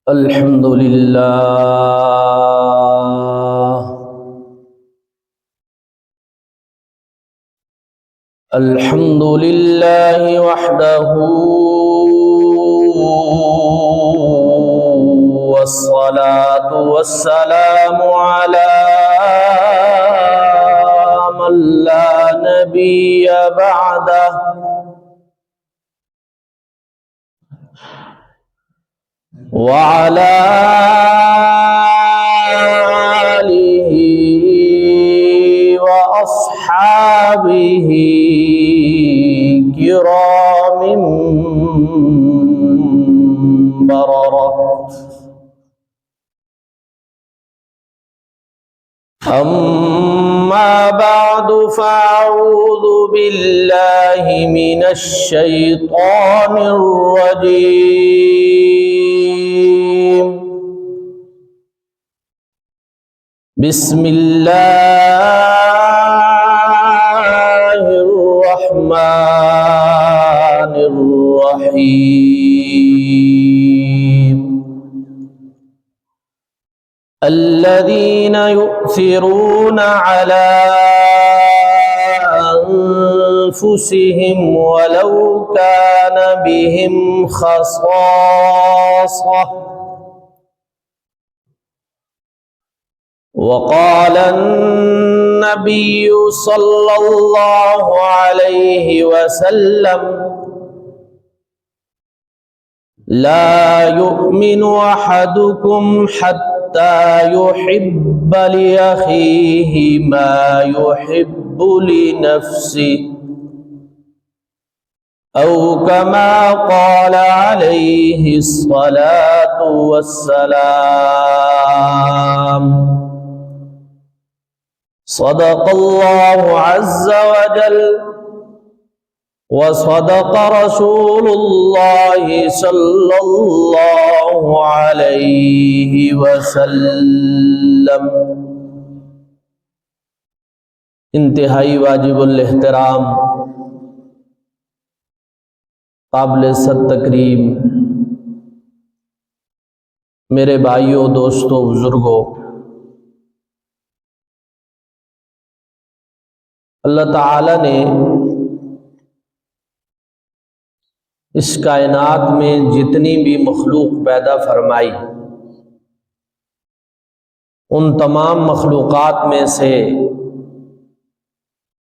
الحمد لله الحمد لله وحده والصلاة والسلام على من لا نبي بعده وعلى آله وأصحابه كرام بررة. أما بعد فأعوذ بالله من الشيطان الرجيم. بسم الله الرحمن الرحيم. الذين يؤثرون على أنفسهم ولو كان بهم خصاصة وقال النبي صلى الله عليه وسلم لا يؤمن أحدكم حتى يحب لأخيه ما يحب لنفسه أو كما قال عليه الصلاة والسلام. صدق الله عز وجل وصدق رسول الله صلى الله عليه وسلم. انتہائی واجب الاحترام، قابل صد تکریم میرے بھائیوں، دوستوں، بزرگوں، اللہ تعالی نے اس کائنات میں جتنی بھی مخلوق پیدا فرمائی، ان تمام مخلوقات میں سے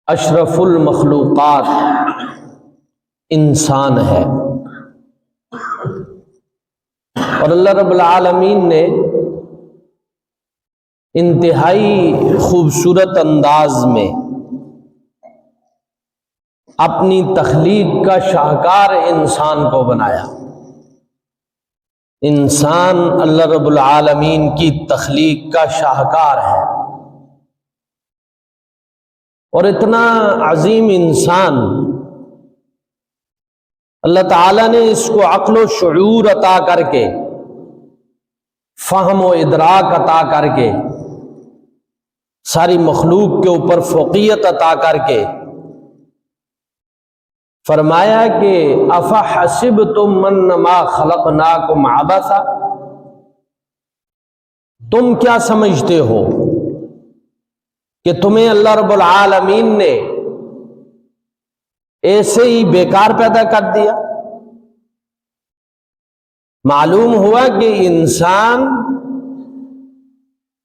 اشرف المخلوقات انسان ہے، اور اللہ رب العالمین نے انتہائی خوبصورت انداز میں اپنی تخلیق کا شاہکار انسان کو بنایا. انسان اللہ رب العالمین کی تخلیق کا شاہکار ہے، اور اتنا عظیم انسان اللہ تعالیٰ نے اس کو عقل و شعور عطا کر کے، فہم و ادراک عطا کر کے، ساری مخلوق کے اوپر فوقیت عطا کر کے فرمایا کہ افحسبتم انما خلقناکم عبثا، تم کیا سمجھتے ہو کہ تمہیں اللہ رب العالمین نے ایسے ہی بیکار پیدا کر دیا؟ معلوم ہوا کہ انسان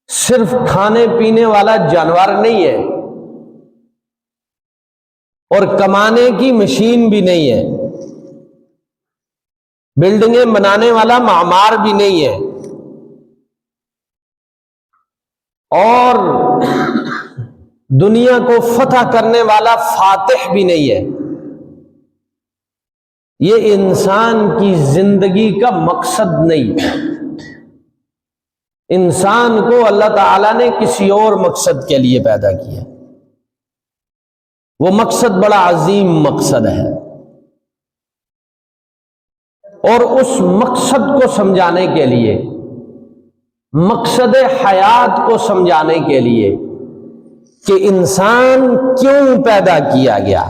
صرف کھانے پینے والا جانور نہیں ہے، اور کمانے کی مشین بھی نہیں ہے، بلڈنگیں بنانے والا معمار بھی نہیں ہے، اور دنیا کو فتح کرنے والا فاتح بھی نہیں ہے. یہ انسان کی زندگی کا مقصد نہیں ہے. انسان کو اللہ تعالیٰ نے کسی اور مقصد کے لیے پیدا کیا. وہ مقصد بڑا عظیم مقصد ہے، اور اس مقصد کو سمجھانے کے لیے، مقصد حیات کو سمجھانے کے لیے کہ انسان کیوں پیدا کیا گیا،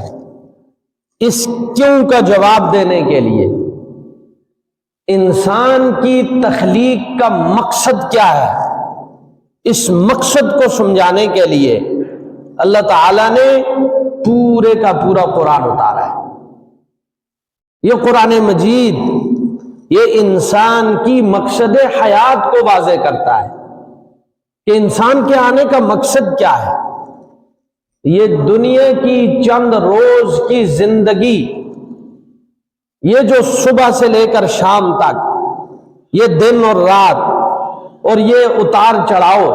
اس کیوں کا جواب دینے کے لیے انسان کی تخلیق کا مقصد کیا ہے، اس مقصد کو سمجھانے کے لیے اللہ تعالیٰ نے پورے کا پورا قرآن اتارا ہے۔ یہ قرآن مجید یہ انسان کی مقصد حیات کو واضح کرتا ہے کہ انسان کے آنے کا مقصد کیا ہے۔ یہ دنیا کی چند روز کی زندگی، یہ جو صبح سے لے کر شام تک، یہ دن اور رات اور یہ اتار چڑھاؤ،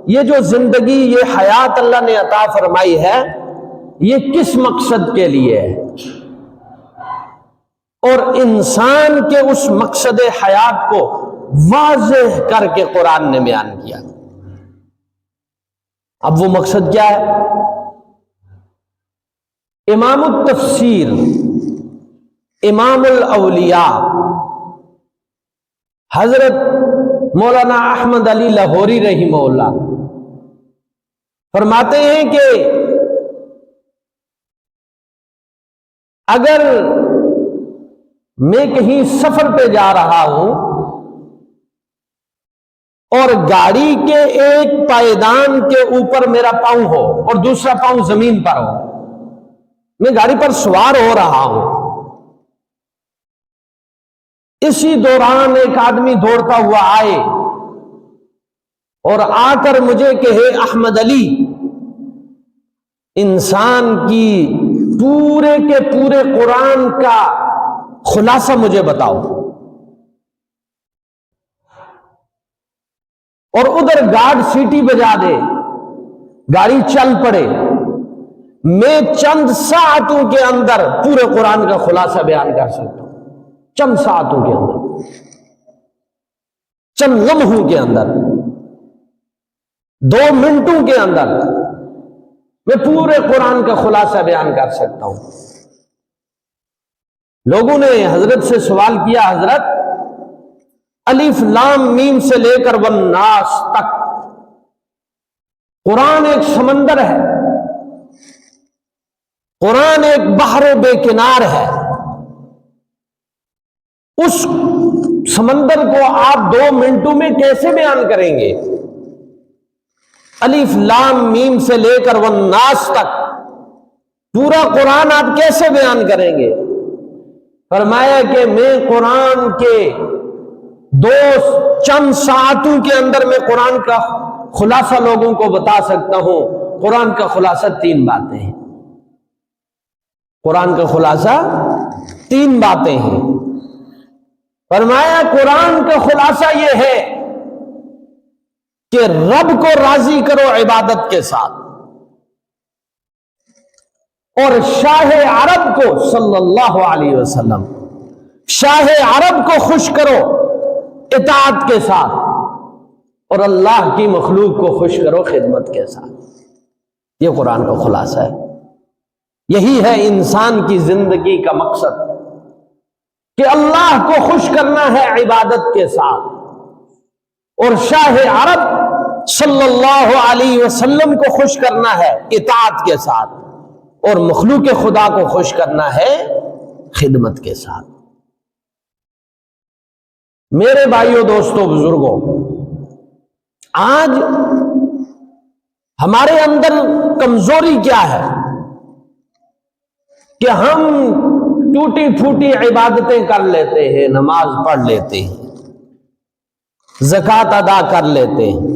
یہ جو زندگی، یہ حیات اللہ نے عطا فرمائی ہے، یہ کس مقصد کے لیے ہے؟ اور انسان کے اس مقصد حیات کو واضح کر کے قرآن نے بیان کیا۔ اب وہ مقصد کیا ہے؟ امام التفسیر، امام الاولیاء حضرت مولانا احمد علی لاہوری رحمہ اللہ فرماتے ہیں کہ اگر میں کہیں سفر پہ جا رہا ہوں اور گاڑی کے ایک پائیدان کے اوپر میرا پاؤں ہو اور دوسرا پاؤں زمین پر ہو، میں گاڑی پر سوار ہو رہا ہوں، اسی دوران ایک آدمی دوڑتا ہوا آئے اور آ کر مجھے کہے احمد علی، انسان کی پورے کے پورے قرآن کا خلاصہ مجھے بتاؤ، اور ادھر گارڈ سیٹی بجا دے، گاڑی چل پڑے، میں چند ساعتوں کے اندر پورے قرآن کا خلاصہ بیان کر سکتا ہوں، چند ساعتوں کے اندر، چند لمحوں کے اندر، 2 منٹوں کے اندر میں پورے قرآن کا خلاصہ بیان کر سکتا ہوں۔ لوگوں نے حضرت سے سوال کیا، حضرت الف لام میم سے لے کر والناس تک قرآن ایک سمندر ہے، قرآن ایک بحر بے کنار ہے، اس سمندر کو آپ 2 منٹوں میں کیسے بیان کریں گے؟ الف لام میم سے لے کر والناس تک پورا قرآن آپ کیسے بیان کریں گے؟ فرمایا کہ میں قرآن کے 2 چند ساعتوں کے اندر میں قرآن کا خلاصہ لوگوں کو بتا سکتا ہوں۔ قرآن کا خلاصہ 3 باتیں ہیں، قرآن کا خلاصہ 3 باتیں ہیں۔ فرمایا قرآن کا خلاصہ یہ ہے کہ رب کو راضی کرو عبادت کے ساتھ، اور شاہ عرب کو صلی اللہ علیہ وسلم، شاہ عرب کو خوش کرو اطاعت کے ساتھ، اور اللہ کی مخلوق کو خوش کرو خدمت کے ساتھ۔ یہ قرآن کا خلاصہ ہے۔ یہی ہے انسان کی زندگی کا مقصد، کہ اللہ کو خوش کرنا ہے عبادت کے ساتھ، اور شاہ عرب صلی اللہ علیہ وسلم کو خوش کرنا ہے اطاعت کے ساتھ، اور مخلوق خدا کو خوش کرنا ہے خدمت کے ساتھ۔ میرے بھائیوں، دوستوں، بزرگوں، آج ہمارے اندر کمزوری کیا ہے کہ ہم ٹوٹی پھوٹی عبادتیں کر لیتے ہیں، نماز پڑھ لیتے ہیں، زکوٰۃ ادا کر لیتے ہیں،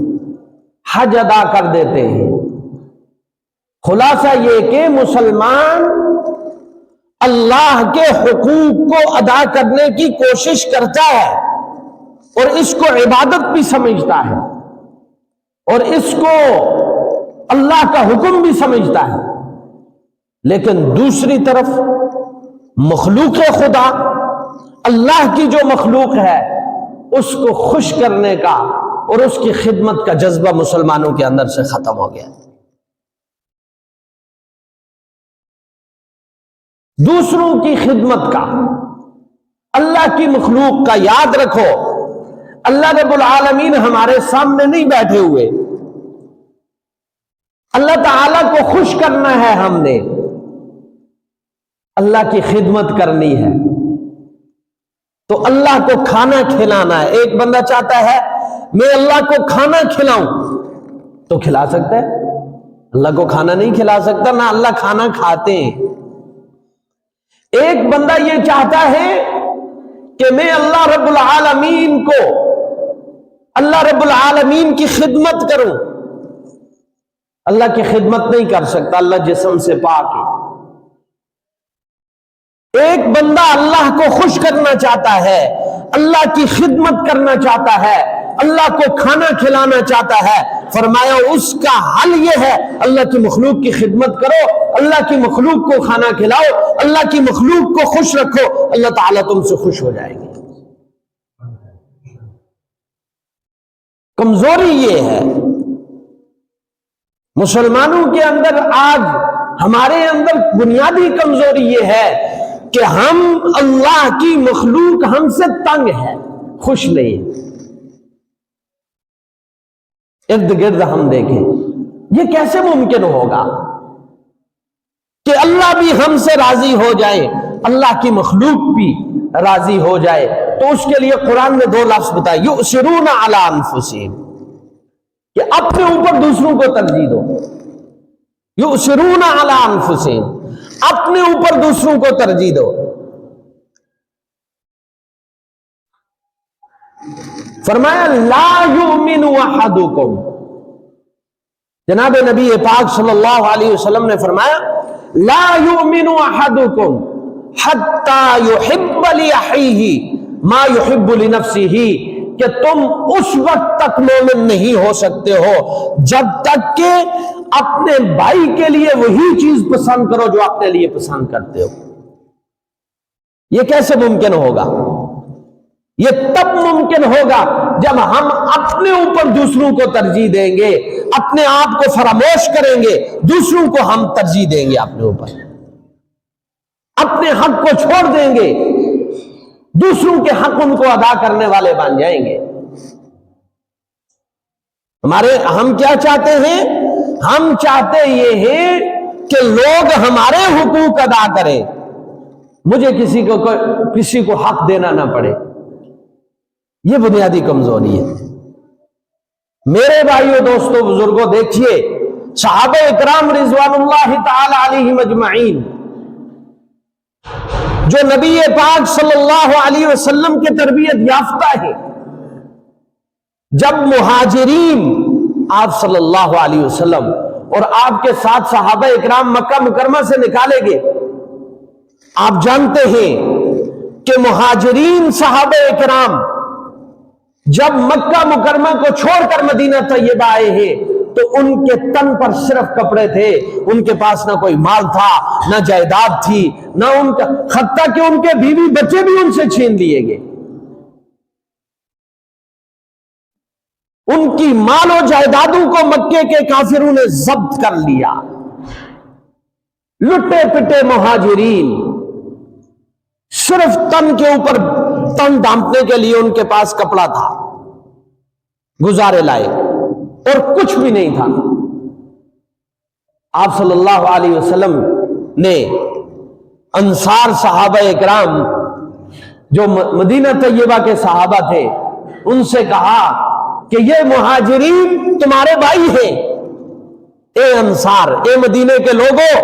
حج ادا کر دیتے ہیں۔ خلاصہ یہ کہ مسلمان اللہ کے حقوق کو ادا کرنے کی کوشش کرتا ہے، اور اس کو عبادت بھی سمجھتا ہے، اور اس کو اللہ کا حکم بھی سمجھتا ہے، لیکن دوسری طرف مخلوق خدا، اللہ کی جو مخلوق ہے، اس کو خوش کرنے کا اور اس کی خدمت کا جذبہ مسلمانوں کے اندر سے ختم ہو گیا۔ دوسروں کی خدمت کا، اللہ کی مخلوق کا، یاد رکھو اللہ رب العالمین ہمارے سامنے نہیں بیٹھے ہوئے، اللہ تعالیٰ کو خوش کرنا ہے، ہم نے اللہ کی خدمت کرنی ہے۔ تو اللہ کو کھانا کھلانا ہے. ایک بندہ چاہتا ہے میں اللہ کو کھانا کھلاؤں، تو کھلا سکتا ہے؟ اللہ کو کھانا نہیں کھلا سکتا، نہ اللہ کھانا کھاتے ہیں. ایک بندہ یہ چاہتا ہے کہ میں اللہ رب العالمین کو، اللہ رب العالمین کی خدمت کروں. اللہ کی خدمت نہیں کر سکتا، اللہ جسم سے پاک ہے. ایک بندہ اللہ کو خوش کرنا چاہتا ہے، اللہ کی خدمت کرنا چاہتا ہے، اللہ کو کھانا کھلانا چاہتا ہے. فرمایا اس کا حل یہ ہے اللہ کی مخلوق کی خدمت کرو، اللہ کی مخلوق کو کھانا کھلاؤ، اللہ کی مخلوق کو خوش رکھو، اللہ تعالیٰ تم سے خوش ہو جائے گے. کمزوری یہ ہے مسلمانوں کے اندر، آج ہمارے اندر بنیادی کمزوری یہ ہے کہ ہم اللہ کی مخلوق ہم سے تنگ ہے، خوش نہیں. ارد گرد ہم دیکھیں یہ کیسے ممکن ہوگا کہ اللہ بھی ہم سے راضی ہو جائے، اللہ کی مخلوق بھی راضی ہو جائے. تو اس کے لیے قرآن نے 2 لفظ بتائے، یؤثرون علی انفسہم، کہ اپنے اوپر دوسروں کو ترجیح دو. یؤثرون علی انفسہم، اپنے اوپر دوسروں کو ترجیح دو. فرمایا لا یؤمن احدکم، جناب نبی پاک صلی اللہ علیہ وسلم نے فرمایا لا یؤمن احدکم حتی یحب لأخیہ ما یحب لنفسہ، کہ تم اس وقت تک مومن نہیں ہو سکتے ہو جب تک کہ اپنے بھائی کے لیے وہی چیز پسند کرو جو اپنے لیے پسند کرتے ہو. یہ کیسے ممکن ہوگا؟ یہ تب ممکن ہوگا جب ہم اپنے اوپر دوسروں کو ترجیح دیں گے، اپنے آپ کو فراموش کریں گے، دوسروں کو ہم ترجیح دیں گے، اپنے اوپر اپنے حق کو چھوڑ دیں گے، دوسروں کے حق ان کو ادا کرنے والے بن جائیں گے. ہم کیا چاہتے ہیں؟ ہم چاہتے یہ ہیں کہ لوگ ہمارے حقوق ادا کریں، مجھے کسی کو حق دینا نہ پڑے. یہ بنیادی کمزوری ہے. میرے بھائیوں، دوستوں، بزرگوں، دیکھیے صحابہ اکرام رضوان اللہ تعالی علیہم اجمعین جو نبی پاک صلی اللہ علیہ وسلم کے تربیت یافتہ ہے، جب مہاجرین آپ صلی اللہ علیہ وسلم اور آپ کے ساتھ صحابہ اکرام مکہ مکرمہ سے نکالے گئے، آپ جانتے ہیں کہ مہاجرین صحابہ اکرام جب مکہ مکرمہ کو چھوڑ کر مدینہ طیبہ آئے ہیں تو ان کے تن پر صرف کپڑے تھے، ان کے پاس نہ کوئی مال تھا، نہ جائیداد تھی، نہ ان کا، حتیٰ کہ ان کے بیوی بچے بھی ان سے چھین لیے گئے. ان کی مال و جائیدادوں کو مکے کے کافروں نے ضبط کر لیا. لٹے پٹے مہاجرین صرف تن کے اوپر تن ڈھانپنے کے لیے ان کے پاس کپڑا تھا، گزارے لائے، اور کچھ بھی نہیں تھا. آپ صلی اللہ علیہ وسلم نے انصار صحابہ اکرام جو مدینہ طیبہ کے صحابہ تھے ان سے کہا کہ یہ مہاجرین تمہارے بھائی ہیں. اے انصار، اے مدینے کے لوگوں،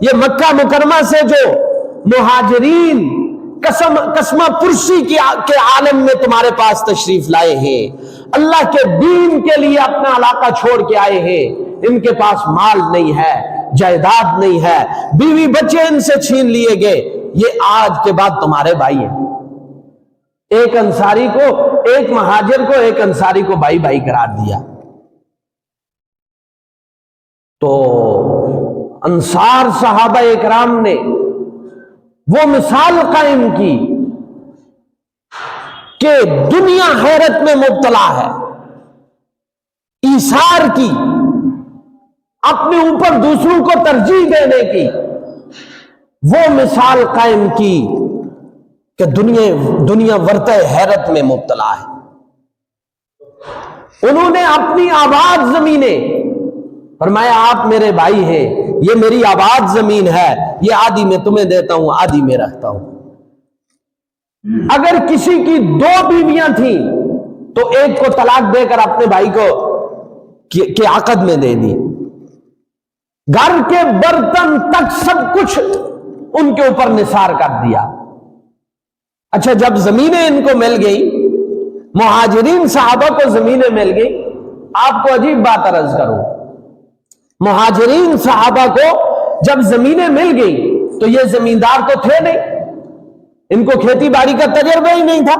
یہ مکہ مکرمہ سے جو مہاجرین قسمہ پرسی کے عالم میں تمہارے پاس تشریف لائے ہیں، اللہ کے دین کے لیے اپنا علاقہ چھوڑ کے آئے ہیں، ان کے پاس مال نہیں ہے، جائیداد نہیں ہے، بیوی بچے ان سے چھین لیے گئے، یہ آج کے بعد تمہارے بھائی ہیں. ایک انصاری کو، ایک مہاجر کو، ایک انصاری کو بھائی بھائی قرار دیا. تو انصار صحابہ اکرام نے وہ مثال قائم کی کہ دنیا حیرت میں مبتلا ہے، ایثار کی، اپنے اوپر دوسروں کو ترجیح دینے کی وہ مثال قائم کی کہ دنیا ورطہ حیرت میں مبتلا ہے. انہوں نے اپنی آباد زمینیں، فرمایا آپ میرے بھائی ہیں، یہ میری آباد زمین ہے، یہ آدھی میں تمہیں دیتا ہوں، آدھی میں رکھتا ہوں. اگر کسی کی 2 بیویاں تھیں تو ایک کو طلاق دے کر اپنے بھائی کو کے عقد میں دے دی، گھر کے برتن تک سب کچھ ان کے اوپر نثار کر دیا۔ اچھا، جب زمینیں ان کو مل گئی، مہاجرین صحابہ کو زمینیں مل گئی، آپ کو عجیب بات عرض کروں، مہاجرین صحابہ کو جب زمینیں مل گئی تو یہ زمیندار تو تھے نہیں، ان کو کھیتی باڑی کا تجربہ ہی نہیں تھا،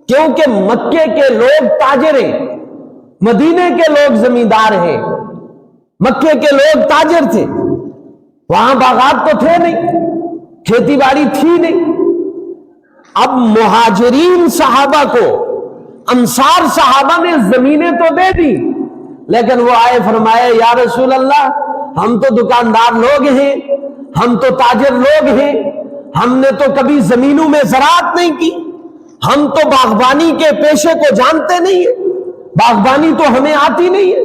کیونکہ مکے کے لوگ تاجر ہیں، مدینے کے لوگ زمیندار ہیں، مکے کے لوگ تاجر تھے، وہاں باغات تو تھے نہیں، کھیتی باڑی تھی نہیں۔ اب مہاجرین صحابہ کو انصار صحابہ نے زمینیں تو دے دی، لیکن وہ آئے فرمائے یا رسول اللہ، ہم تو دکاندار لوگ ہیں، ہم تو تاجر لوگ ہیں، ہم نے تو کبھی زمینوں میں زراعت نہیں کی، ہم تو باغبانی کے پیشے کو جانتے نہیں ہیں، باغبانی تو ہمیں آتی نہیں ہے،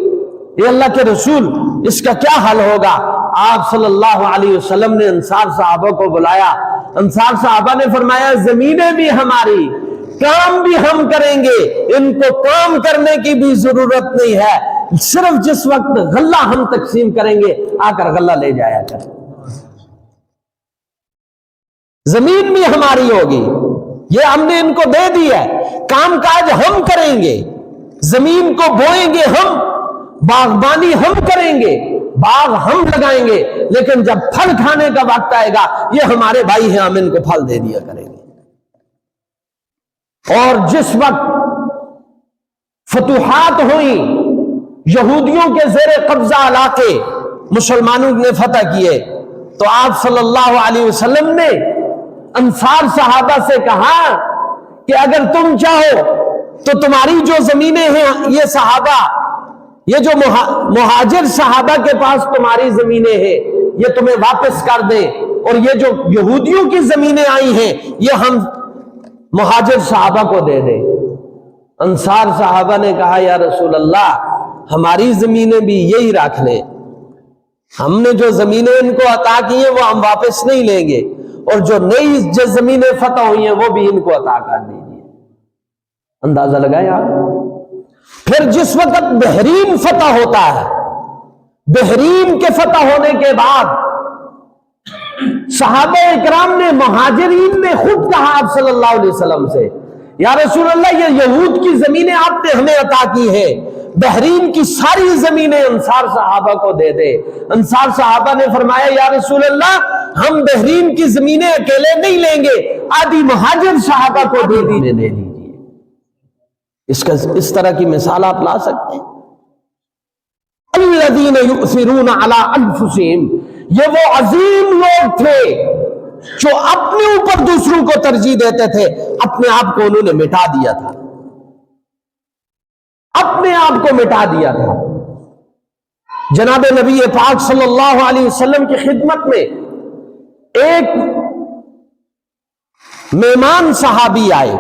یہ اللہ کے رسول اس کا کیا حل ہوگا؟ آپ صلی اللہ علیہ وسلم نے انصار صحابہ کو بلایا، انصار صحابہ نے فرمایا زمینیں بھی ہماری، کام بھی ہم کریں گے، ان کو کام کرنے کی بھی ضرورت نہیں ہے، صرف جس وقت غلہ ہم تقسیم کریں گے آ کر غلہ لے جایا کریں، زمین بھی ہماری ہوگی، یہ ہم نے ان کو دے دی ہے، کام کاج ہم کریں گے، زمین کو بوئیں گے ہم، باغبانی ہم کریں گے، باغ ہم لگائیں گے، لیکن جب پھل کھانے کا وقت آئے گا یہ ہمارے بھائی ہیں، ہم ان کو پھل دے دیا کریں گے۔ اور جس وقت فتوحات ہوئیں، یہودیوں کے زیر قبضہ علاقے مسلمانوں نے فتح کیے، تو آپ صلی اللہ علیہ وسلم نے انصار صحابہ سے کہا کہ اگر تم چاہو تو تمہاری جو زمینیں ہیں، یہ صحابہ، یہ جو مہاجر صحابہ کے پاس تمہاری زمینیں ہیں، یہ تمہیں واپس کر دیں، اور یہ جو یہودیوں کی زمینیں آئی ہیں یہ ہم مہاجر صحابہ کو دے دیں۔ انصار صحابہ نے کہا یا رسول اللہ، ہماری زمینیں بھی یہی رکھ لیں، ہم نے جو زمینیں ان کو عطا کی ہیں وہ ہم واپس نہیں لیں گے، اور جو نئی جو زمینیں فتح ہوئی ہیں وہ بھی ان کو عطا کر دیجیے۔ اندازہ لگایا؟ پھر جس وقت بحرین فتح ہوتا ہے، بحرین کے فتح ہونے کے بعد صحابہ اکرام نے، مہاجرین نے خود کہا آپ صلی اللہ علیہ وسلم سے یا رسول اللہ، یہ یہود کی زمینیں آپ نے ہمیں عطا کی ہیں، بحرین کی ساری زمینیں انصار صحابہ کو دے دے۔ انصار صحابہ نے فرمایا یا رسول اللہ، ہم بحرین کی زمینیں اکیلے نہیں لیں گے، آدھی مہاجر صحابہ کو دے دیجیے۔ اس طرح کی مثال آپ لا سکتے ہیں۔ الذین یؤثرون علی انفسہم، یہ وہ عظیم لوگ تھے جو اپنے اوپر دوسروں کو ترجیح دیتے تھے، اپنے آپ کو انہوں نے مٹا دیا تھا، اپنے آپ کو مٹا دیا تھا۔ جناب نبی پاک صلی اللہ علیہ وسلم کی خدمت میں ایک مہمان صحابی آئے،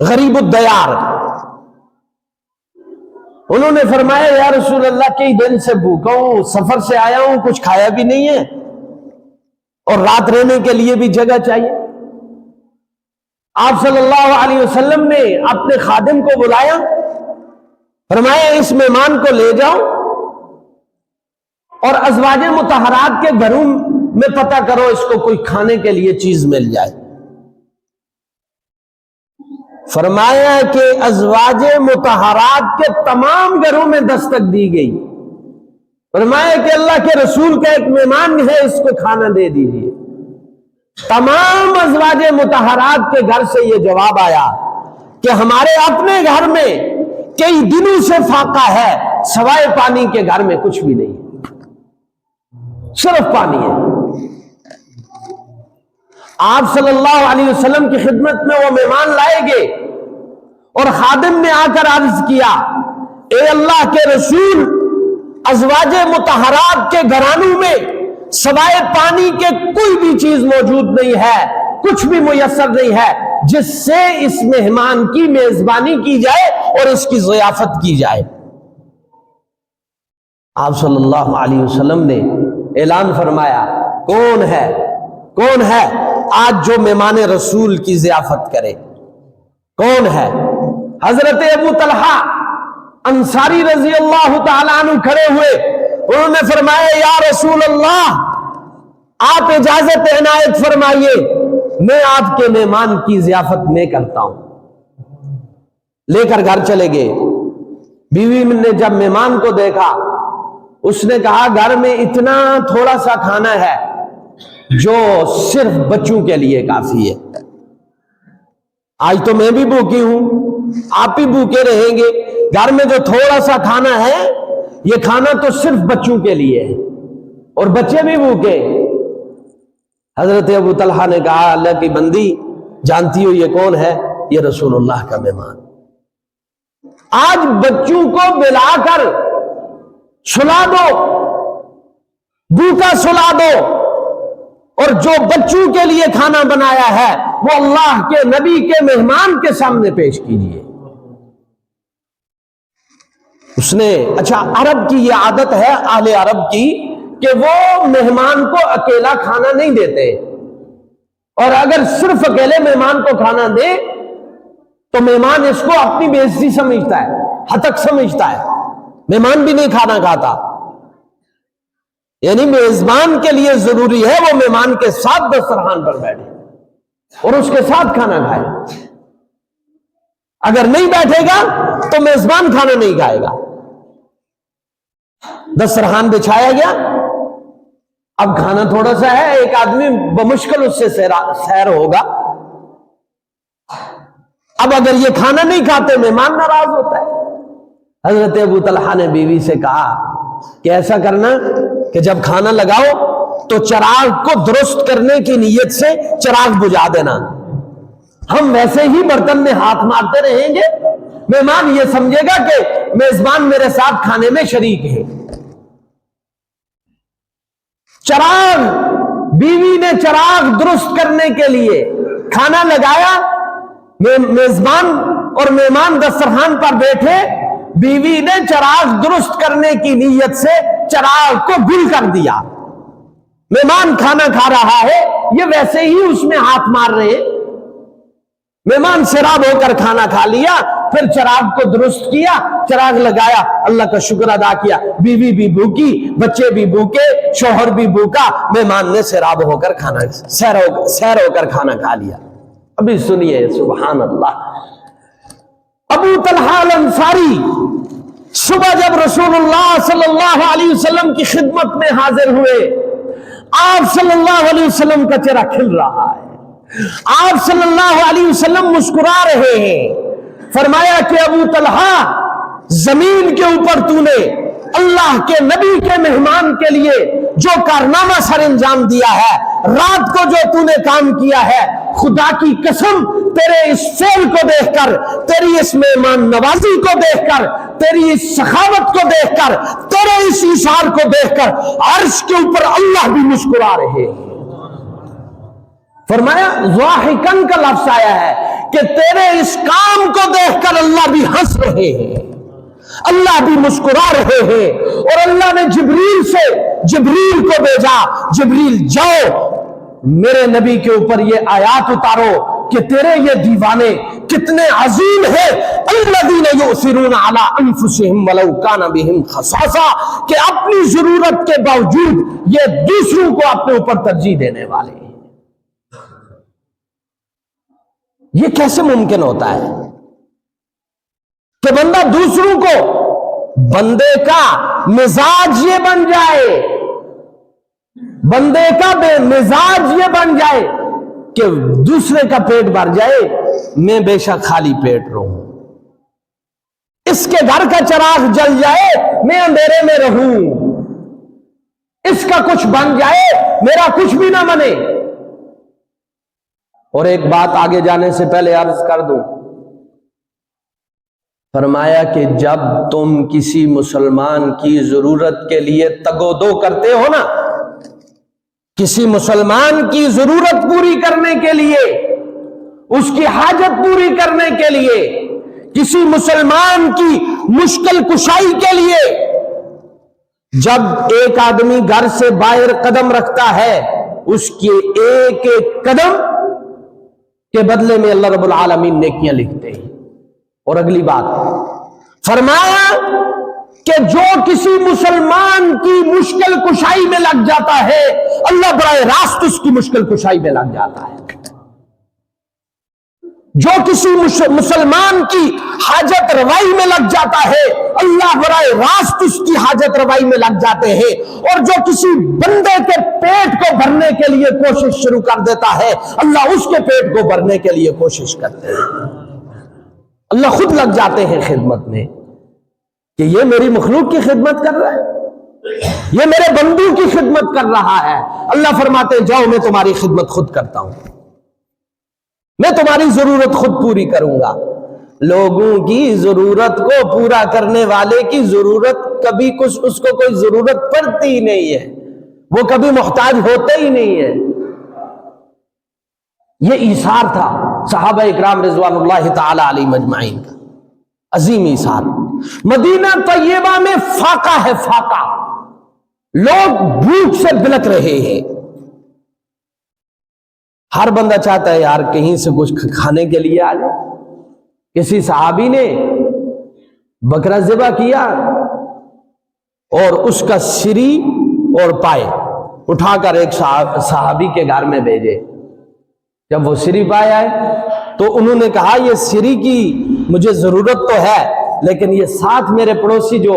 غریب الدیار، انہوں نے فرمایا یا رسول اللہ، کئی دن سے بھوکا ہوں، سفر سے آیا ہوں، کچھ کھایا بھی نہیں ہے، اور رات رہنے کے لیے بھی جگہ چاہیے۔ آپ صلی اللہ علیہ وسلم نے اپنے خادم کو بلایا، فرمایا اس مہمان کو لے جاؤ اور ازواج مطہرات کے گھروں میں پتہ کرو اس کو کوئی کھانے کے لیے چیز مل جائے۔ فرمایا کہ ازواج مطہرات کے تمام گھروں میں دستک دی گئی، فرمایا کہ اللہ کے رسول کا ایک مہمان ہے، اس کو کھانا دے دیجیے۔ تمام ازواج مطہرات کے گھر سے یہ جواب آیا کہ ہمارے اپنے گھر میں کئی دنوں سے فاقہ ہے، سوائے پانی کے گھر میں کچھ بھی نہیں، صرف پانی ہے۔ آپ صلی اللہ علیہ وسلم کی خدمت میں وہ مہمان لائے گئے، اور خادم نے آ کر عرض کیا اے اللہ کے رسول، ازواج مطہرات کے گھرانوں میں سوائے پانی کے کوئی بھی چیز موجود نہیں ہے، کچھ بھی میسر نہیں ہے جس سے اس مہمان کی میزبانی کی جائے اور اس کی ضیافت کی جائے۔ آپ صلی اللہ علیہ وسلم نے اعلان فرمایا کون ہے؟ کون ہے؟ آج جو مہمان رسول کی ضیافت کرے؟ کون ہے؟ حضرت ابو طلحہ انصاری رضی اللہ تعالیٰ عنہ کھڑے ہوئے، انہوں نے فرمایا یا رسول اللہ آپ اجازت عنایت فرمائیے، میں آپ کے مہمان کی ضیافت میں کرتا ہوں۔ لے کر گھر چلے گئے۔ بیوی نے جب مہمان کو دیکھا، اس نے کہا گھر میں اتنا تھوڑا سا کھانا ہے جو صرف بچوں کے لیے کافی ہے، آج تو میں بھی بھوکی ہوں، آپ بھی بھوکے رہیں گے، گھر میں جو تھوڑا سا کھانا ہے یہ کھانا تو صرف بچوں کے لیے ہے اور بچے بھی بھوکے۔ حضرت ابو طلحہ نے کہا اللہ کی بندی جانتی ہو یہ کون ہے؟ یہ رسول اللہ کا مہمان۔ آج بچوں کو بلا کر سلا دو، بھوکا سلا دو، اور جو بچوں کے لیے کھانا بنایا ہے وہ اللہ کے نبی کے مہمان کے سامنے پیش کیجئے۔ اس نے اچھا، عرب کی یہ عادت ہے، اہل عرب کی، کہ وہ مہمان کو اکیلا کھانا نہیں دیتے، اور اگر صرف اکیلے مہمان کو کھانا دے تو مہمان اس کو اپنی بے عزتی سمجھتا ہے، ہتک سمجھتا ہے، مہمان بھی نہیں کھانا کھاتا۔ یعنی میزبان کے لیے ضروری ہے وہ مہمان کے ساتھ دسترخوان پر بیٹھے اور اس کے ساتھ کھانا کھائے۔ اگر نہیں بیٹھے گا تو میزبان کھانا نہیں کھائے گا۔ دسترخوان بچھایا گیا، اب کھانا تھوڑا سا ہے، ایک آدمی بمشکل اس سے سیر ہوگا، اب اگر یہ کھانا نہیں کھاتے مہمان ناراض ہوتا ہے۔ حضرت ابو طلحہ نے بیوی سے کہا کہ ایسا کرنا کہ جب کھانا لگاؤ تو چراغ کو درست کرنے کی نیت سے چراغ بجھا دینا، ہم ویسے ہی برتن میں ہاتھ مارتے رہیں گے، مہمان یہ سمجھے گا کہ میزبان میرے ساتھ کھانے میں شریک ہے۔ چراغ، بیوی نے چراغ درست کرنے کے لیے کھانا لگایا، میزبان اور مہمان دسترخوان پر بیٹھے، بیوی نے چراغ درست کرنے کی نیت سے چراغ کو گل کر دیا۔ مہمان کھانا کھا رہا ہے، یہ ویسے ہی اس میں ہاتھ مار رہے ہیں، مہمان سیراب ہو کر کھانا کھا لیا، پھر چراغ کو درست کیا، چراغ لگایا، اللہ کا شکر ادا کیا، بیوی بھی بھوکی، بچے بھی بھوکے، شوہر بھی بھوکا، مہمان نے سیراب ہو کر کھانا سیر ہو کر کھانا کھا لیا۔ ابھی سنیے سبحان اللہ، ابو طلحہ الانصاری صبح جب رسول اللہ صلی اللہ علیہ وسلم کی خدمت میں حاضر ہوئے، آپ صلی اللہ علیہ وسلم کا چہرہ کھل رہا ہے، آپ صلی اللہ علیہ وسلم مسکرا رہے ہیں۔ فرمایا کہ ابو طلحہ زمین کے اوپر تو نے اللہ کے نبی کے مہمان کے لیے جو کارنامہ سر انجام دیا ہے، رات کو جو تو نے کام کیا ہے، خدا کی قسم تیرے اس فعل کو دیکھ کر، تیری اس مہمان نوازی کو دیکھ کر، تیری اس سخاوت کو دیکھ کر، تیرے اس ایثار کو دیکھ کر عرش کے اوپر اللہ بھی مسکرا رہے ہیں۔ فرمایا ضاحکن کا لفظ آیا ہے کہ تیرے اس کام کو دیکھ کر اللہ بھی ہنس رہے ہیں، اللہ بھی مسکرا رہے ہیں۔ اور اللہ نے جبریل کو بھیجا، جبریل جاؤ میرے نبی کے اوپر یہ آیات اتارو کہ تیرے یہ دیوانے کتنے عظیم ہیں، الذین یؤثرون علی انفسہم ولو کان بہم خصاصہ، کہ اپنی ضرورت کے باوجود یہ دوسروں کو اپنے اوپر ترجیح دینے والے ہیں۔ یہ کیسے ممکن ہوتا ہے کہ بندہ دوسروں کو، بندے کا مزاج یہ بن جائے، بندے کا مزاج یہ بن جائے کہ دوسرے کا پیٹ بھر جائے، میں بے شک خالی پیٹ رہوں، اس کے گھر کا چراغ جل جائے میں اندھیرے میں رہوں، اس کا کچھ بن جائے میرا کچھ بھی نہ بنے۔ اور ایک بات آگے جانے سے پہلے عرض کر دوں، فرمایا کہ جب تم کسی مسلمان کی ضرورت کے لیے تگ و دو کرتے ہو نا، کسی مسلمان کی ضرورت پوری کرنے کے لیے، اس کی حاجت پوری کرنے کے لیے، کسی مسلمان کی مشکل کشائی کے لیے، جب ایک آدمی گھر سے باہر قدم رکھتا ہے اس کے ایک ایک قدم کے بدلے میں اللہ رب العالمین نیکیاں لکھتے ہیں۔ اور اگلی بات فرمایا کہ جو کسی مسلمان کی مشکل کشائی میں لگ جاتا ہے اللہ براہ راست اس کی مشکل کشائی میں لگ جاتا ہے۔ جو کسی مسلمان کی حاجت روائی میں لگ جاتا ہے اللہ براہ راست اس کی حاجت روائی میں لگ جاتے ہیں۔ اور جو کسی بندے کے پیٹ کو بھرنے کے لیے کوشش شروع کر دیتا ہے اللہ اس کے پیٹ کو بھرنے کے لیے کوشش کرتے ہیں۔ اللہ خود لگ جاتے ہیں خدمت میں کہ یہ میری مخلوق کی خدمت کر رہا ہے، یہ میرے بندوں کی خدمت کر رہا ہے۔ اللہ فرماتے ہیں جاؤ میں تمہاری خدمت خود کرتا ہوں، میں تمہاری ضرورت خود پوری کروں گا۔ لوگوں کی ضرورت کو پورا کرنے والے کی ضرورت کبھی کچھ اس کو کوئی ضرورت پڑتی ہی نہیں ہے، وہ کبھی محتاج ہوتے ہی نہیں ہے۔ یہ ایثار تھا صحابہ اکرام رضوان اللہ تعالی علیہم اجمعین کا، عظیم ایثار۔ مدینہ طیبہ میں فاقہ ہے، فاقہ، لوگ بھوک سے بلک رہے ہیں، ہر بندہ چاہتا ہے یار کہیں سے کچھ کھانے کے لیے آ جائے۔ کسی صحابی نے بکرا ذبح کیا اور اس کا سری اور پائے اٹھا کر ایک صحابی کے گھر میں بھیجے۔ جب وہ سری پائے آئے تو انہوں نے کہا یہ سری کی مجھے ضرورت تو ہے لیکن یہ ساتھ میرے پڑوسی جو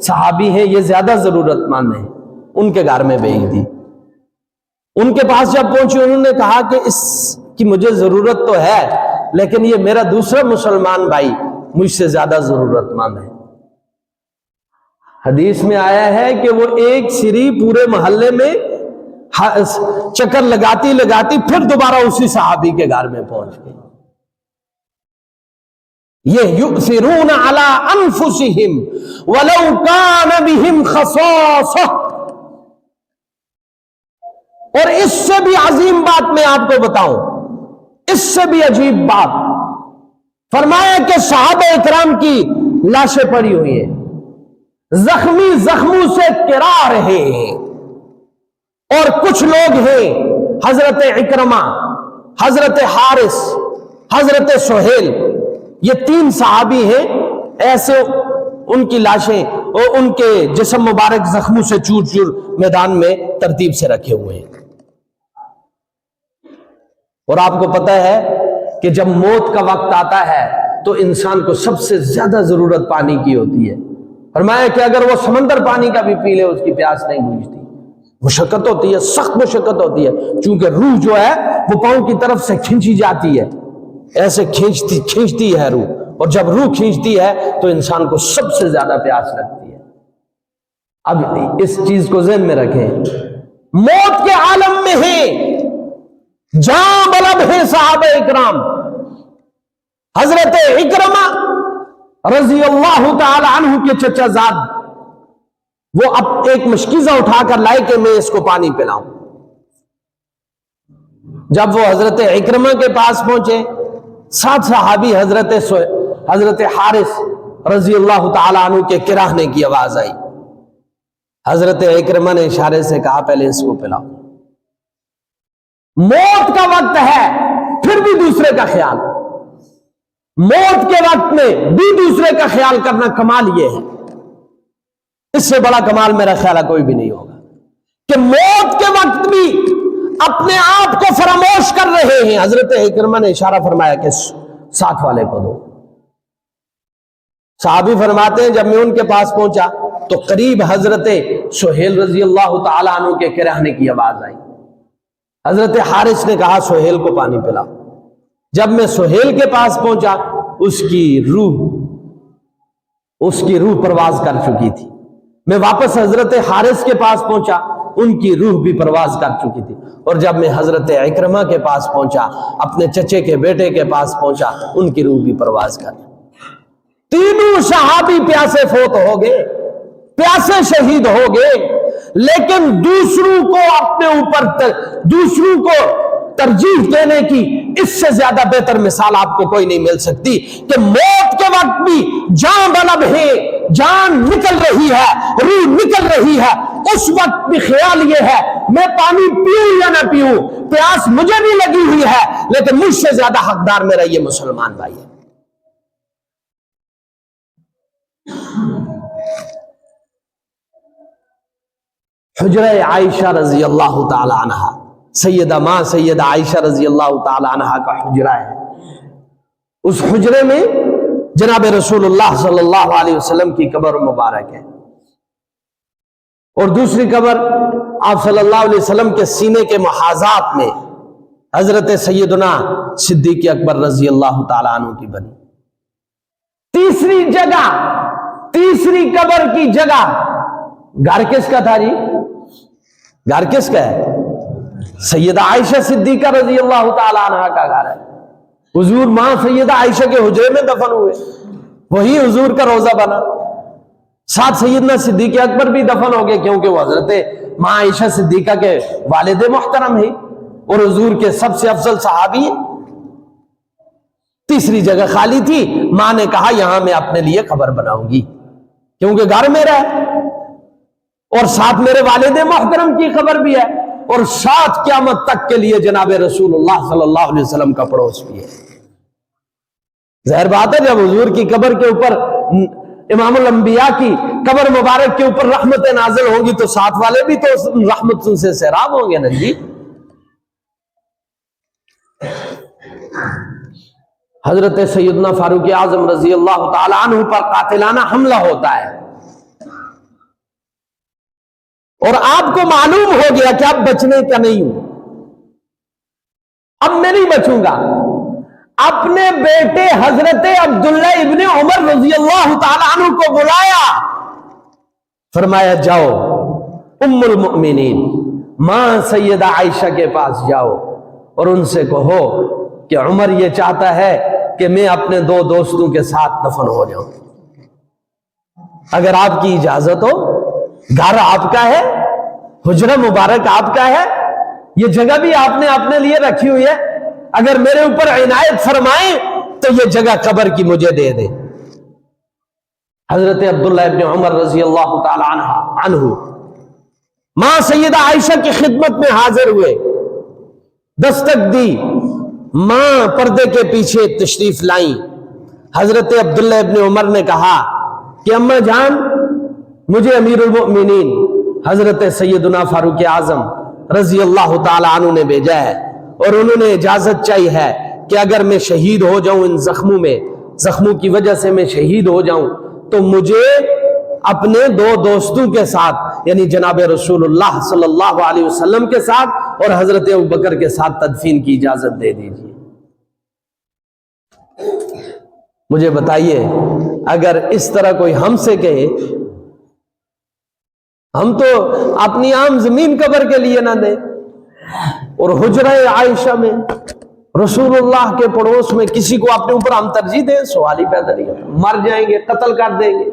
صحابی ہیں یہ زیادہ ضرورت مند ہیں، ان کے گھر میں بھیج دی۔ ان کے پاس جب پہنچے انہوں نے کہا کہ اس کی مجھے ضرورت تو ہے لیکن یہ میرا دوسرا مسلمان بھائی مجھ سے زیادہ ضرورت مند ہے۔ حدیث میں آیا ہے کہ وہ ایک سری پورے محلے میں چکر لگاتی لگاتی پھر دوبارہ اسی صحابی کے گھر میں پہنچ گئی۔ یہ یؤثرون علی انفسہم ولو کان بہم خصاصہ۔ اور اس سے بھی عظیم بات میں آپ کو بتاؤں، اس سے بھی عجیب بات فرمایا کہ صحابہ اکرام کی لاشیں پڑی ہوئی ہیں، زخمی زخموں سے کرا رہے ہیں، اور کچھ لوگ ہیں حضرت اکرمہ، حضرت حارث، حضرت سہیل، یہ تین صحابی ہیں، ایسے ان کی لاشیں اور ان کے جسم مبارک زخموں سے چور چور میدان میں ترتیب سے رکھے ہوئے ہیں۔ اور آپ کو پتہ ہے کہ جب موت کا وقت آتا ہے تو انسان کو سب سے زیادہ ضرورت پانی کی ہوتی ہے۔ فرمایا کہ اگر وہ سمندر پانی کا بھی پی لے اس کی پیاس نہیں بجھتی، مشقت ہوتی ہے، سخت مشقت ہوتی ہے، چونکہ روح جو ہے وہ پاؤں کی طرف سے کھینچی جاتی ہے، ایسے کھینچتی ہے روح، اور جب روح کھینچتی ہے تو انسان کو سب سے زیادہ پیاس لگتی ہے۔ اب اس چیز کو ذہن میں رکھیں، موت کے عالم میں ہیں، جاں بلب ہیں صحابہ اکرام۔ حضرت اکرمہ رضی اللہ تعالی عنہ کے چچا زاد وہ اب ایک مشکیزہ اٹھا کر لائے کہ میں اس کو پانی پلاؤں۔ جب وہ حضرت اکرمہ کے پاس پہنچے، ساتھ صحابی حضرت حارث رضی اللہ تعالی عنہ کے کراہنے کی آواز آئی۔ حضرت اکرمہ نے اشارے سے کہا پہلے اس کو پلاؤ۔ موت کا وقت ہے پھر بھی دوسرے کا خیال، موت کے وقت میں بھی دوسرے کا خیال کرنا کمال یہ ہے، اس سے بڑا کمال میرا خیال ہے کوئی بھی نہیں ہوگا کہ موت کے وقت بھی اپنے آپ کو فراموش کر رہے ہیں۔ حضرت اکرمہ نے اشارہ فرمایا کہ ساتھ والے کو دو۔ صحابی فرماتے ہیں جب میں ان کے پاس پہنچا تو قریب حضرت سہیل رضی اللہ تعالی عنہ کے کراہنے کی آواز آئی۔ حضرت حارث نے کہا سہیل کو پانی پلا۔ جب میں سہیل کے پاس پہنچا اس کی روح پرواز کر چکی تھی۔ میں واپس حضرت حارث کے پاس پہنچا، ان کی روح بھی پرواز کر چکی تھی۔ اور جب میں حضرت اکرمہ کے پاس پہنچا، اپنے چچے کے بیٹے کے پاس پہنچا، ان کی روح بھی پرواز کر۔ تینوں صحابی پیاسے فوت ہو گئے، پیاسے شہید ہو گئے، لیکن دوسروں کو اپنے اوپر دوسروں کو ترجیح دینے کی اس سے زیادہ بہتر مثال آپ کو کوئی نہیں مل سکتی کہ موت کے وقت بھی جان بلب ہے، جان نکل رہی ہے، روح نکل رہی ہے، اس وقت بھی خیال یہ ہے میں پانی پیوں یا نہ پیوں، پیاس مجھے بھی لگی ہوئی ہے لیکن مجھ سے زیادہ حقدار میرا یہ مسلمان بھائی ہے۔ حجرہ عائشہ رضی اللہ تعالی عنہ، سیدہ ماں سیدہ عائشہ رضی اللہ تعالی عنہ کا حجرہ ہے۔ اس حجرے میں جناب رسول اللہ صلی اللہ علیہ وسلم کی قبر مبارک ہے، اور دوسری قبر آپ صلی اللہ علیہ وسلم کے سینے کے محاذات میں حضرت سیدنا صدیق اکبر رضی اللہ تعالی عنہ کی بنی۔ تیسری جگہ، تیسری قبر کی جگہ، گھر کس کا تھا جی؟ گھر کس کا ہے؟ سیدہ عائشہ صدیقہ رضی اللہ تعالی عنہ کا گھر ہے۔ حضور ماں سیدہ عائشہ کے حجرے میں دفن ہوئے، وہی حضور کا روضہ بنا، ساتھ سیدنا صدیق اکبر بھی دفن ہو گئے کیونکہ وہ حضرت ماں عائشہ صدیقہ کے والد محترم ہیں اور حضور کے سب سے افضل صحابی ہیں۔ تیسری جگہ خالی تھی، ماں نے کہا یہاں میں اپنے لیے قبر بناؤں گی کیونکہ گھر میرا ہے اور ساتھ میرے والد محترم کی قبر بھی ہے اور ساتھ قیامت تک کے لیے جناب رسول اللہ صلی اللہ علیہ وسلم کا پڑوس بھی ہے۔ ظاہر بات ہے جب حضور کی قبر کے اوپر، امام الانبیاء کی قبر مبارک کے اوپر رحمتیں نازل ہوں گی تو ساتھ والے بھی تو رحمت سے سیراب ہوں گے نا جی۔ حضرت سیدنا فاروق اعظم رضی اللہ تعالی عنہ پر قاتلانہ حملہ ہوتا ہے اور آپ کو معلوم ہو گیا کہ اب بچنے کا نہیں ہوں، اب میں نہیں بچوں گا۔ اپنے بیٹے حضرت عبداللہ ابن عمر رضی اللہ تعالی عنہ کو بلایا، فرمایا جاؤ ام المؤمنین ماں سیدہ عائشہ کے پاس جاؤ اور ان سے کہو کہ عمر یہ چاہتا ہے کہ میں اپنے دو دوستوں کے ساتھ دفن ہو جاؤں، اگر آپ کی اجازت ہو، گھر آپ کا ہے، حجرہ مبارک آپ کا ہے، یہ جگہ بھی آپ نے اپنے لیے رکھی ہوئی ہے، اگر میرے اوپر عنایت فرمائیں تو یہ جگہ قبر کی مجھے دے دے۔ حضرت عبداللہ ابن عمر رضی اللہ تعالی عنہ ماں سیدہ عائشہ کی خدمت میں حاضر ہوئے، دستک دی، ماں پردے کے پیچھے تشریف لائیں۔ حضرت عبداللہ ابن عمر نے کہا کہ اماں جان، مجھے امیر المؤمنین حضرت سیدنا فاروق اعظم رضی اللہ تعالی عنہ نے بھیجا ہے اور انہوں نے اجازت چاہی ہے کہ اگر میں شہید ہو جاؤں ان زخموں میں، زخموں کی وجہ سے میں شہید ہو جاؤں تو مجھے اپنے دو دوستوں کے ساتھ یعنی جناب رسول اللہ صلی اللہ علیہ وسلم کے ساتھ اور حضرت ابوبکر کے ساتھ تدفین کی اجازت دے دیجیے۔ مجھے بتائیے اگر اس طرح کوئی ہم سے کہے، ہم تو اپنی عام زمین قبر کے لیے نہ دیں اور حجرہ عائشہ میں رسول اللہ کے پڑوس میں کسی کو اپنے اوپر ہم ترجیح دیں، سوال ہی پیدا نہیں ہوتا، مر جائیں گے، قتل کر دیں گے۔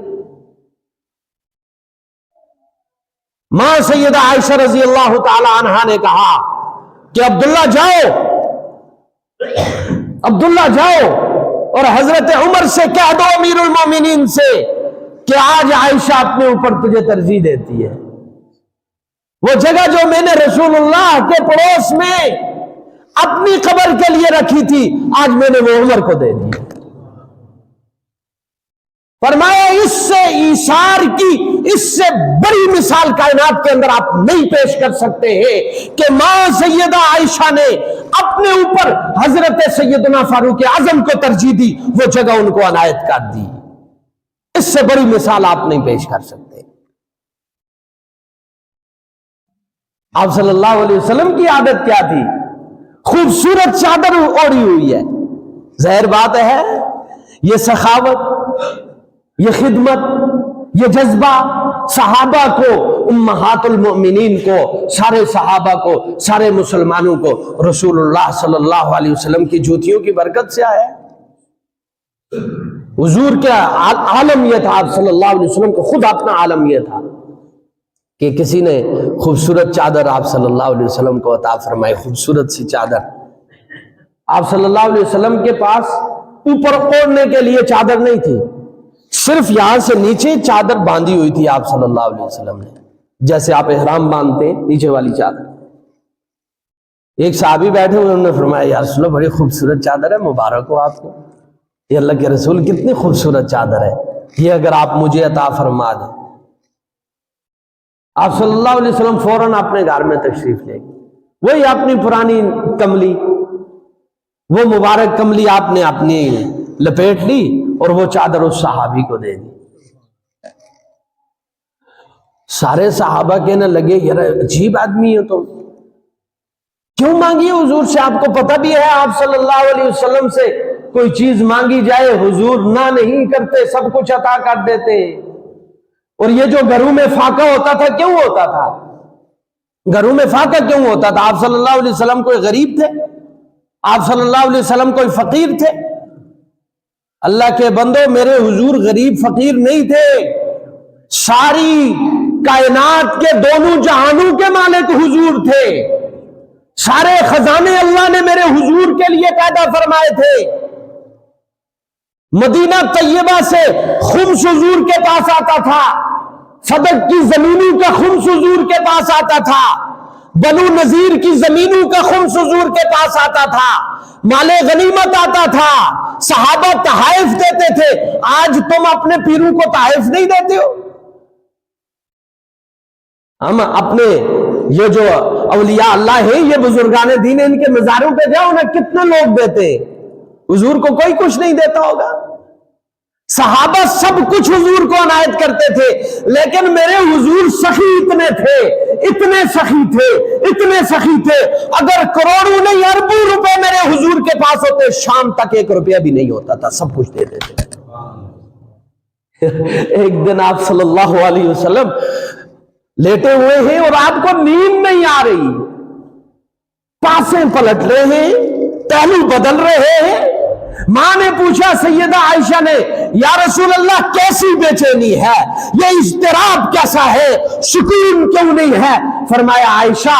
ماں سیدہ عائشہ رضی اللہ تعالی عنہا نے کہا کہ عبداللہ جاؤ، عبداللہ جاؤ اور حضرت عمر سے کہہ دو امیر المومنین سے کہ آج عائشہ اپنے اوپر تجھے ترجیح دیتی ہے، وہ جگہ جو میں نے رسول اللہ کے پڑوس میں اپنی قبر کے لیے رکھی تھی آج میں نے وہ عمر کو دے دی۔ فرمایا اس سے ایثار کی اس سے بڑی مثال کائنات کے اندر آپ نہیں پیش کر سکتے ہیں کہ ماں سیدہ عائشہ نے اپنے اوپر حضرت سیدنا فاروق اعظم کو ترجیح دی، وہ جگہ ان کو عنایت کر دی۔ اس سے بڑی مثال آپ نہیں پیش کر سکتے۔ آپ صلی اللہ علیہ وسلم کی عادت کیا تھی؟ خوبصورت چادر اوڑھی ہوئی ہے، ظاہر بات ہے یہ سخاوت، یہ خدمت، یہ جذبہ صحابہ کو، امہات المؤمنین کو، سارے صحابہ کو، سارے مسلمانوں کو رسول اللہ صلی اللہ علیہ وسلم کی جوتیوں کی برکت سے آیا ہے۔ حضور کا عالم یہ تھا، آپ صلی اللہ علیہ وسلم کو خود اپنا عالم یہ تھا کہ کسی نے خوبصورت چادر آپ صلی اللہ علیہ وسلم کو عطا فرمائی، خوبصورت سی چادر آپ صلی اللہ علیہ وسلم کے پاس اوپر اوڑھنے کے لیے چادر نہیں تھی، صرف یہاں سے نیچے چادر باندھی ہوئی تھی آپ صلی اللہ علیہ وسلم نے، جیسے آپ احرام باندھتے ہیں نیچے والی چادر۔ ایک صحابی بیٹھے ہوئے، انہوں نے فرمایا یا رسول اللہ بڑی خوبصورت چادر ہے، مبارک ہو آپ کو، یہ اللہ کے رسول کتنی خوبصورت چادر ہے، یہ اگر آپ مجھے عطا فرما دیں۔ آپ صلی اللہ علیہ وسلم فوراً اپنے گھر میں تشریف لے گئے، وہی اپنی پرانی کملی، وہ مبارک کملی آپ نے اپنی لپیٹ لی اور وہ چادر اس صحابی کو دے دی۔ سارے صحابہ کہنے لگے یار عجیب آدمی ہے، تو کیوں مانگی حضور سے؟ آپ کو پتہ بھی ہے آپ صلی اللہ علیہ وسلم سے کوئی چیز مانگی جائے حضور نہ نہیں کرتے، سب کچھ عطا کر دیتے۔ اور یہ جو گھروں میں فاقہ ہوتا تھا کیوں ہوتا تھا؟ گھروں میں فاقہ کیوں ہوتا تھا؟ آپ صلی اللہ علیہ وسلم کوئی غریب تھے؟ آپ صلی اللہ علیہ وسلم کوئی فقیر تھے؟ اللہ کے بندو، میرے حضور غریب فقیر نہیں تھے، ساری کائنات کے دونوں جہانوں کے مالک حضور تھے، سارے خزانے اللہ نے میرے حضور کے لیے پیدا فرمائے تھے۔ مدینہ طیبہ سے خمس حضور کے پاس آتا تھا، صدق کی زمینوں کا خمس حضور کے پاس آتا تھا، بنو نذیر کی زمینوں کا خمس حضور کے پاس آتا تھا، مال غنیمت آتا تھا، صحابہ تحائف دیتے تھے۔ آج تم اپنے پیروں کو تحائف نہیں دیتے ہو؟ ہم اپنے یہ جو اولیاء اللہ ہیں، یہ بزرگان دین، ان کے مزاروں پہ جاؤ نا، کتنے لوگ دیتے ہیں، حضور کو کوئی کچھ نہیں دیتا ہوگا۔ صحابہ سب کچھ حضور کو عنایت کرتے تھے، لیکن میرے حضور سخی اتنے تھے، اتنے سخی تھے، اتنے سخی تھے، اگر کروڑوں نہیں اربوں روپے میرے حضور کے پاس ہوتے، شام تک 1 روپیہ بھی نہیں ہوتا تھا، سب کچھ دے دیتے تھے۔ ایک دن آپ صلی اللہ علیہ وسلم لیٹے ہوئے ہیں اور آپ کو نیند نہیں آ رہی، پاسیں پلٹ رہے ہیں، پہلو بدل رہے ہیں۔ ماں نے پوچھا سیدہ عائشہ نے، یا رسول اللہ کیسی بے چینی ہے، یہ اضطراب کیسا ہے، سکون کیوں نہیں ہے؟ فرمایا عائشہ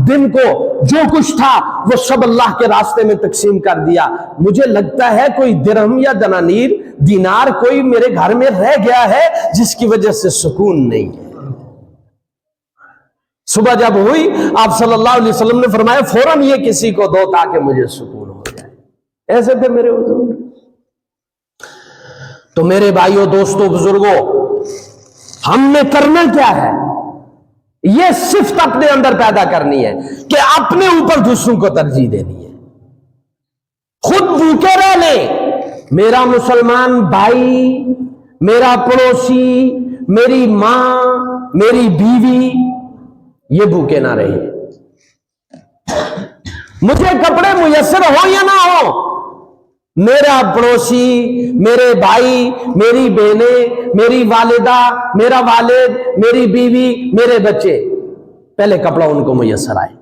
دن کو جو کچھ تھا وہ سب اللہ کے راستے میں تقسیم کر دیا، مجھے لگتا ہے کوئی درہم یا دنانیر دینار کوئی میرے گھر میں رہ گیا ہے جس کی وجہ سے سکون نہیں ہے۔ صبح جب ہوئی آپ صلی اللہ علیہ وسلم نے فرمایا فوراً یہ کسی کو دو تاکہ مجھے سکون ہو جائے۔ ایسے تھے میرے حضور۔ تو میرے بھائیوں، دوستوں، بزرگوں، ہم نے کرنا کیا ہے؟ یہ صفت اپنے اندر پیدا کرنی ہے کہ اپنے اوپر دوسروں کو ترجیح دینی ہے، خود بھوکے رہ لیں، میرا مسلمان بھائی، میرا پڑوسی، میری ماں، میری بیوی یہ بھوکے نہ رہے، مجھے کپڑے میسر ہو یا نہ ہو، میرا پڑوسی، میرے بھائی، میری بہنیں، میری والدہ، میرا والد، میری بیوی، میرے بچے، پہلے کپڑا ان کو میسر آئے۔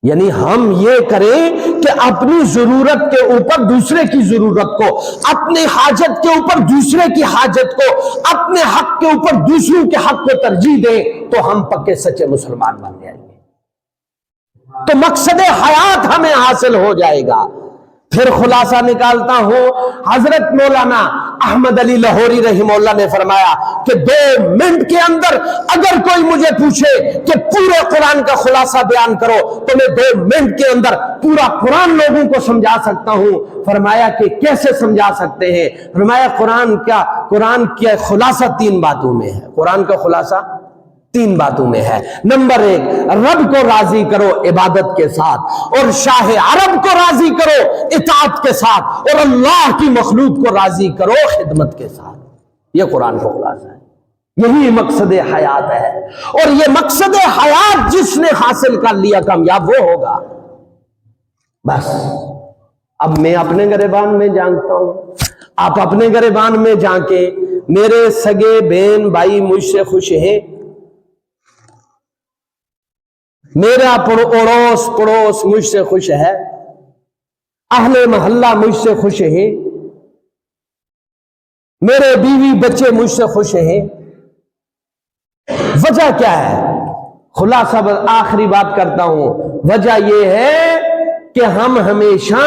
یعنی ہم یہ کریں کہ اپنی ضرورت کے اوپر دوسرے کی ضرورت کو، اپنی حاجت کے اوپر دوسرے کی حاجت کو، اپنے حق کے اوپر دوسروں کے حق کو ترجیح دیں تو ہم پکے سچے مسلمان بن جائیں گے، تو مقصد حیات ہمیں حاصل ہو جائے گا۔ پھر خلاصہ نکالتا ہوں، حضرت مولانا احمد علی لاہوری رحمہ اللہ نے فرمایا کہ 2 منٹ کے اندر اگر کوئی مجھے پوچھے کہ پورے قرآن کا خلاصہ بیان کرو تو میں 2 منٹ کے اندر پورا قرآن لوگوں کو سمجھا سکتا ہوں۔ فرمایا کہ کیسے سمجھا سکتے ہیں؟ فرمایا قرآن کا خلاصہ 3 باتوں میں ہے۔ قرآن کا خلاصہ 3 باتوں میں ہے۔ نمبر 1، رب کو راضی کرو عبادت کے ساتھ، اور شاہ عرب کو راضی کرو اطاعت کے ساتھ، اور اللہ کی مخلوق کو راضی کرو خدمت کے ساتھ۔ یہ قرآن کا خلاصہ ہے، یہی مقصد حیات ہے، اور یہ مقصد حیات جس نے حاصل کر لیا کامیاب وہ ہوگا۔ بس اب میں اپنے گریبان میں جانتا ہوں، آپ اپنے گریبان میں جانکے، میرے سگے بہن بھائی مجھ سے خوش ہیں، میرا پڑوس مجھ سے خوش ہے، اہل محلہ مجھ سے خوش ہیں، میرے بیوی بچے مجھ سے خوش ہیں۔ وجہ کیا ہے؟ خلاصہ آخری بات کرتا ہوں، وجہ یہ ہے کہ ہم ہمیشہ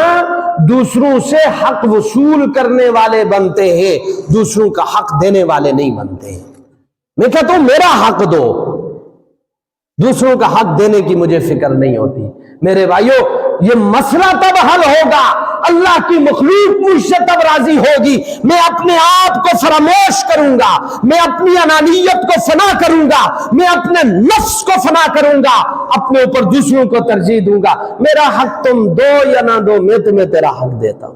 دوسروں سے حق وصول کرنے والے بنتے ہیں، دوسروں کا حق دینے والے نہیں بنتے ہیں۔ میں کہتا ہوں میرا حق دو، دوسروں کا حق دینے کی مجھے فکر نہیں ہوتی۔ میرے بھائیو، یہ مسئلہ تب حل ہوگا، اللہ کی مخلوق مجھ سے تب راضی ہوگی، میں اپنے آپ کو فراموش کروں گا، میں اپنی انانیت کو فنا کروں گا، میں اپنے نفس کو فنا کروں گا، اپنے اوپر دوسروں کو ترجیح دوں گا۔ میرا حق تم دو یا نہ دو، میں تمہیں تیرا حق دیتا ہوں،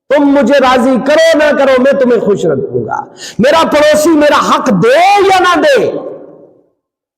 تم مجھے راضی کرو نہ کرو، میں تمہیں خوش رکھوں گا۔ میرا پڑوسی میرا حق دے یا نہ دے،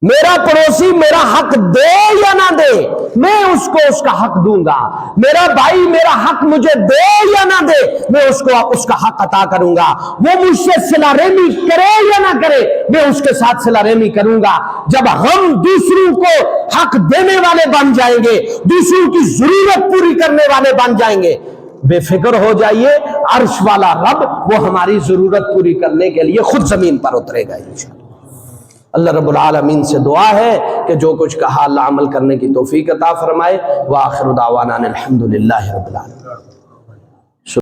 میرا پڑوسی میرا حق دے یا نہ دے، میں اس کو اس کا حق دوں گا۔ میرا بھائی میرا حق مجھے دے یا نہ دے، میں اس کو اس کا حق عطا کروں گا۔ وہ مجھ سے صلہ رحمی کرے یا نہ کرے، میں اس کے ساتھ صلہ رحمی کروں گا۔ جب ہم دوسروں کو حق دینے والے بن جائیں گے، دوسروں کی ضرورت پوری کرنے والے بن جائیں گے، بے فکر ہو جائیے، عرش والا رب وہ ہماری ضرورت پوری کرنے کے لیے خود زمین پر اترے گا انشاءاللہ۔ اللہ رب العالمین سے دعا ہے کہ جو کچھ کہا اللہ عمل کرنے کی توفیق عطا فرمائے۔ وآخر دعوانا الحمدللہ رب العالمین۔